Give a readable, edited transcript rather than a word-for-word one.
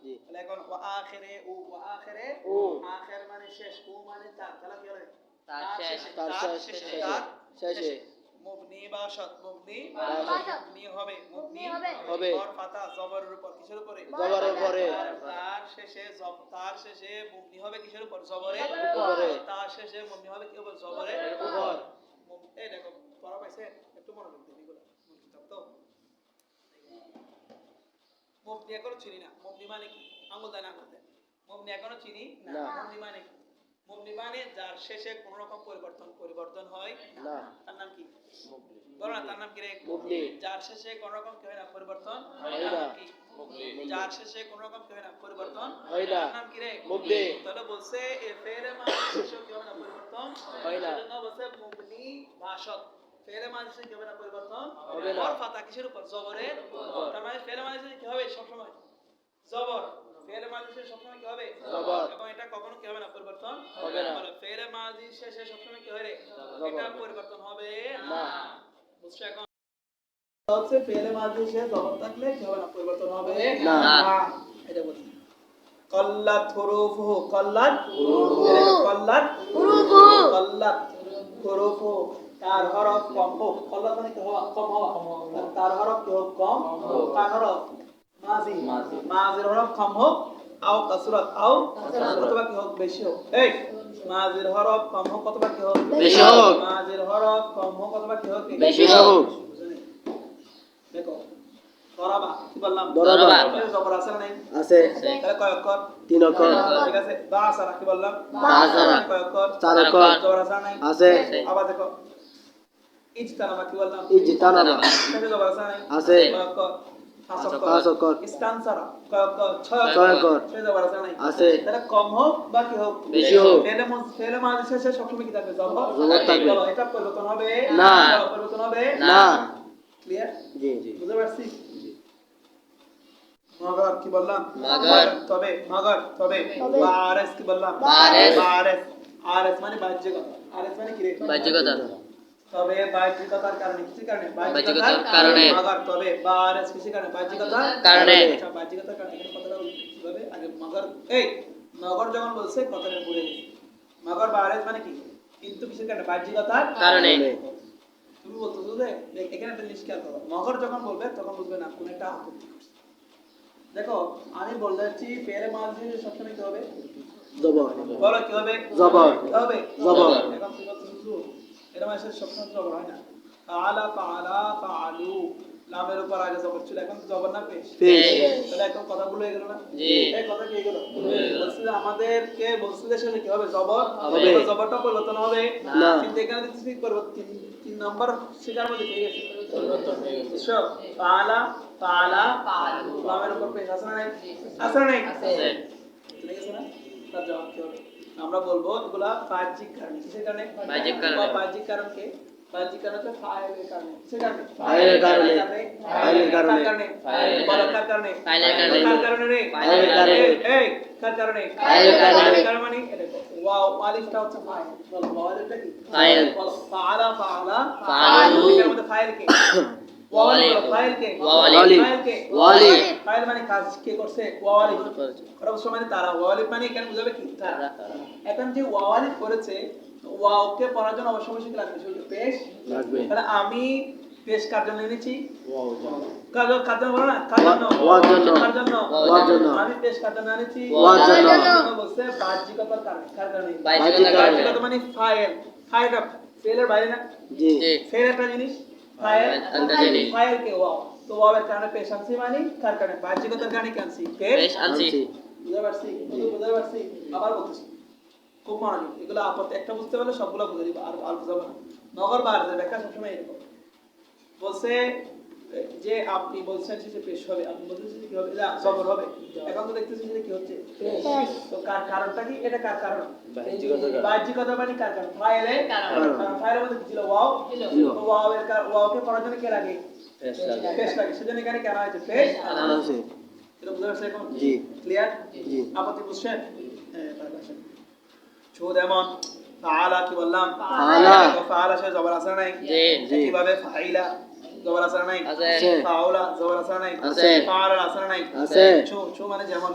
তাহলে এখন ওয়া আখিরে আখির মানে শেষ, উ মানে তার, তাহলে কি হবে? তার শেষ, তার শেষে মুবনি বাশাত, মুবনি হবে, মুবনি হবে আর ফাতা জবরের উপর, কিসের উপরে? জবরের উপরে। তার শেষে মুবনি হবে কিসের উপর? জবরের উপরে। তার শেষে মুবনি হবে কি উপর? জবরের উপর। এই দেখো পড়া পাইছে, একটু মনোযোগ দিন এগুলো কিতাব তো। মুবনি এখনো চিনি না, মুবনি মানে কি? আঙ্গুল দেন, আঙ্গুল দেন। মুবনি এখনো চিনি না। না। মুবনি মানে কি? মুবনি মানে যার শেষে কোন রকম পরিবর্তন হয় না। তার নাম কি? বলো না, তার নাম কি রে? মুবনি। যার শেষে কোন রকম কি হয় না, পরিবর্তন হয় তার না। নাম কি? যার শেষে কোন রকম কি হয় না, পরিবর্তন হয় না। তার নাম কি রে? মুবনি। তাহলে বলছে এ ফেলে মাঝি শেষে কি হবে না, পরিবর্তন হয় না। সেজন্য বলছে মুবনি বাশত। ফেলে মাঝি শেষে কি হবে না, পরিবর্তন হবে না। আর ফাতা কিসের উপর? জবরের উপর। তার মানে ফেলে মাঝি শেষে কি হবে সব সময়? জবর। ফেলে মাঝি শেষে সব সময় কি হবে? জবর। এবং এটা কখনো কি হবে না, পরিবর্তন হবে না। বলে ফেলে মাঝি শেষে সব সময় কি হয় রে? জবর। এটা পরিবর্তন হবে না। বুঝছো? এখন হচ্ছে ফেলে মাঝি শেষে জবর থাকলে কি হবে না, পরিবর্তন হবে না। এটা বলছি। কল্লাত হুরুফুহু, কল্লাত হুরুফুহু, তার হরফ কম হোক। কল্লাত মানে কি হওয়া, কম হওয়া। তার হরফ কি হোক, কম হোক। তার হরফ মাজির হরফ কম হোক, আও কাসরাত, অথবা কি হোক, বেশি হোক। এই মাজির হরফ কম হোক অথবা কি হোক, বেশি হোক। মাজির হরফ কম হোক অথবা কি হোক, বেশি হোক। দেখো দরাবা কি বললাম? দরাবা। জবর আছে না নাই? আছে। তাহলে কয় অক্ষর? 3 অক্ষর। ঠিক আছে। বাসারা কি বললাম? বাসারা। কয় অক্ষর? 4 অক্ষর। জবর আছে না নাই? আছে। আবার দেখো ইজতানাবা কি বললাম? ইজতানাবা। তাহলে জবর আছে না নাই? আছে। কয় অক্ষর? 5 অক্ষর। ইস্তানসারা কয় অক্ষর? 6 6 অক্ষর। তাহলে জবর আছে না নাই? আছে। তাহলে কম হোক বা কি হোক, বেশি হোক। ফেলে মাঝি শেষে সবসময় কি থাকবে? জবর থাকবে। বলো, এটা পরিবর্তন হবে না। বলো, পরিবর্তন হবে না। ক্লিয়ার? জি। বুঝতে পারছি? মগর কি বললাম? মগর। তবে বারেস কি বললাম? বারেস। আরএস মানে বাহ্যিকতা। আরএস মানে কি রে? বাহ্যিকতা। তবে বাহ্যিকতার কারণে, কিসের কারণে? বাহ্যিকতার কারণে। মগর তবে বারেস কিসের কারণে? বাহ্যিকতার কারণে। আচ্ছা, বাহ্যিকতার কারণে। এখানে কথাটা কিভাবে আগে মগর, এই মগর যখন বলছে কথাটা ভুলে গেছে। মগর বারেস মানে কি? কিন্তু কিসের কারণে? বাহ্যিকতার কারণে। তুমি বলতেছো যে এখানে একটা জিনিস খেয়াল করো, মগর যখন বলবে তখন বুঝবে না কোন একটা আপত্তি করছে। দেখো আমি বলতেছি ফেলে মাঝি সবসময় কি হবে? জবর। বলো কি হবে? জবর। কি হবে? জবর। এখন কি বলতেছো? এটা মানে সবসময় জবর হয় না। ফাআলু লামের উপর আগে জবর ছিল, এখন তো জবর না পেশ। তাহলে এখন কথা ভুলে গেল না? জি। এই কথা কি গেল? বলছি যে আমাদেরকে বলছি যে সেটা কি হবে? জবর হবে। জবরটা পরিবর্তন হবে না। কিন্তু এখানে দেখতেছি পরিবর্তন 3 নম্বর শিকার মধ্যে ঠিক আছে, পরিবর্তন হয়ে গেছে। সব ফাআলা লামের উপর পেশ আছে না নাই? আছে না নাই? ঠিক আছে না? তার জবাব কি হবে? আমরা বলবো এগুলা বাহ্যিক কারণ। কিসের কারণে? বাহ্যিক কারণে। বাহ্যিক কারণ কি? বাহ্যিক কারণ হচ্ছে ফাইলের কারণে। কিসের কারণে? ফাইলের কারণে। ফাইলের কারণে। কার কারণে? ফাইলের বলো কার কারণে? ফাইলের কারণে। কার কারণে রে? ফাইলের কারণে। এই কার কারণে? ফাইলের কারণে। ফাইলের কারণে মানে এটা দেখো ওয়াও আলিফটা হচ্ছে ফাইল। বলো ওয়াও আলিফটা কি? ফাইল। বলো ফাআলা ফাআলু। এর মধ্যে ফাইল কে? ওয়াও আলিফ। ফাইল কে? ওয়াও আলিফ। ফাইল কে? ওয়াও আলিফ। ফাইল মানে কাজ কে করছে? ওয়াও আলিফ। খরচ মানে তারা। ওয়াও আলিফ মানে এখানে বুঝাবে কি? তারা। এখন যে ওয়াও আলিফ করেছে, ওয়াও কে পড়ার জন্য অবশ্যই কি লাগবে? সেই পেশ লাগবে। তাহলে আমি পেশ কার জন্য এনেছি? ওয়াও। কার জন্য বলো না? কার জন্য? ওয়ার জন্য। কার জন্য? ওয়ার জন্য। আমি পেশ কার জন্য এনেছি? ওয়ার জন্য। বলছে বাহ্যিকতার কারণে। কার কারণে? বাহ্যিকতার কারণে। বাহ্যিকতা মানে ফাইল। ফাইলটা ফেলের বাইরে না? জি। জি। ফেল একটা জিনিস, ফাইল একটা জিনিস। ফাইল কে ওয়াও। তো ওয়াও এর কারণে পেশ আনছি মানে কার কারণে? বাহ্যিকতার কারণে কি আনছি? পেশ আনছি। বুঝতে পারছি? বুঝতে পারছি? আবার বলতেছি খুব মনোযোগ। এগুলো আপত্তি একটা বুঝতে পারলে সবগুলো বুঝে দিবা, আর বুঝাবো না। নগর বাড়ছে ব্যাখ্যা সবসময় এরকম বলছে যে আপনি বলছেন যে পেশ হবে, আপনি বলছেন যে কি হবে? না জবর হবে। এখন তো দেখতেছি যে কি হচ্ছে? পেশ। তো কার কারণটা কি? এটা কার কারণ? বাহ্যিকতা মানে কার কারণ? ফাইলের কারণ। কারণ ফাইলের মধ্যে কি ছিল? ওয়াও ছিল। তো ওয়াও এর ওয়াওকে পড়ার জন্য কে লাগে? পেশ লাগে। সেজন্য এখানে কেন হয়েছে? পেশ আছে। এটা বুঝতে পারছেন এখন? জি। ক্লিয়ার? জি। আপত্তি বুঝছেন? হ্যাঁ তাহলে আসেন। সুদ এমন ফাআলা কি বললাম? ফাআলা সে জবর আছে না নাই? জি। কিভাবে ফাইলা জবর আছে না নাই? আছে। ফাউলা জবর আছে না নাই? আছে। ফাআলা আছে না নাই? আছে। চু মানে যেমন